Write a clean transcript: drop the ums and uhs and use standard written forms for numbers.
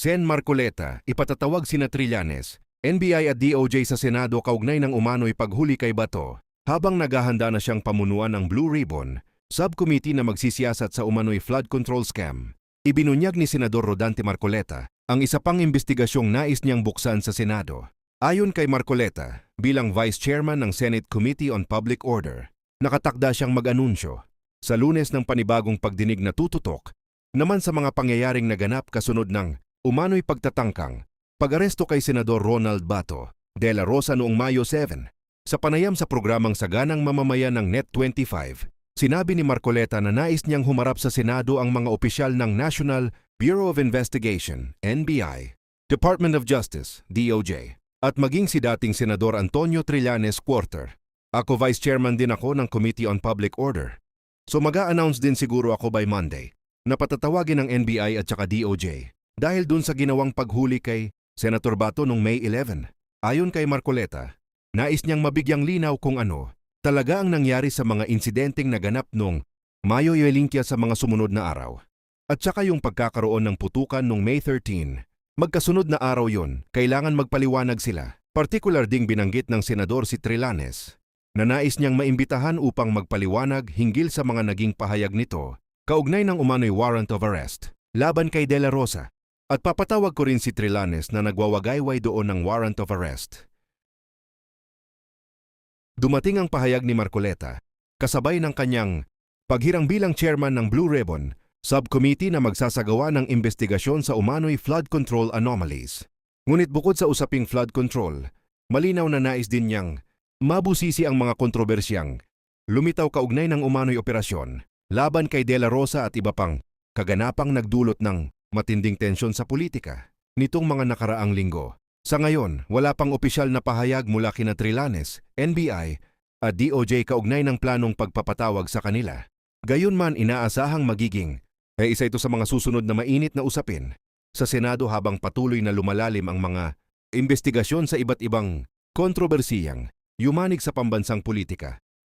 Sen Marcoleta, ipatatawag sina Trillanes, NBI at DOJ sa Senado kaugnay ng umano'y paghuli kay Bato, habang naghahanda na siyang pamunuan ng Blue Ribbon, subcommittee na magsisiyasat sa umano'y flood control scam. Ibinunyag ni Senador Rodante Marcoleta ang isa pang investigasyong nais niyang buksan sa Senado. Ayon kay Marcoleta, bilang Vice Chairman ng Senate Committee on Public Order, nakatakda siyang mag-anunsyo sa Lunes ng panibagong pagdinig na tututok naman sa mga pangyayaring naganap kasunod ng umano'y pagtatangkang pag-aresto kay Senador Ronald Bato de la Rosa noong Mayo 7. Sa panayam sa programang Saganang Mamamayan ng Net25, sinabi ni Marcoleta na nais niyang humarap sa Senado ang mga opisyal ng National Bureau of Investigation, NBI, Department of Justice, DOJ, at maging si dating Senador Antonio Trillanes IV. Ako Vice Chairman din ako ng Committee on Public Order. So mag-a-announce din siguro ako by Monday na patatawagin ng NBI at saka DOJ dahil dun sa ginawang paghuli kay Senator Bato noong May 11. Ayon kay Marcoleta, nais niyang mabigyang linaw kung ano talaga ang nangyari sa mga insidenteng naganap noong Mayo 20 sa mga sumunod na araw. At saka yung pagkakaroon ng putukan noong May 13. Magkasunod na araw yon, kailangan magpaliwanag sila. Partikular ding binanggit ng Senador si Trillanes na nais niyang maimbitahan upang magpaliwanag hinggil sa mga naging pahayag nito kaugnay ng umano'y warrant of arrest laban kay De La Rosa. At papatawag ko rin si Trillanes na nagwawagayway doon ng warrant of arrest. Dumating ang pahayag ni Marcoleta, kasabay ng kanyang paghirang bilang chairman ng Blue Ribbon, subcommittee na magsasagawa ng investigasyon sa umano'y flood control anomalies. Ngunit bukod sa usaping flood control, malinaw na nais din niyang mabusisi ang mga kontrobersyang lumitaw kaugnay ng umano'y operasyon laban kay De La Rosa at iba pang kaganapang nagdulot ng matinding tensyon sa politika nitong mga nakaraang linggo. Sa ngayon, wala pang opisyal na pahayag mula kina Trillanes, NBI at DOJ kaugnay ng planong pagpapatawag sa kanila. Gayunman inaasahang magiging isa ito sa mga susunod na mainit na usapin sa Senado habang patuloy na lumalalim ang mga investigasyon sa iba't ibang kontrobersiyang yumanig sa pambansang politika.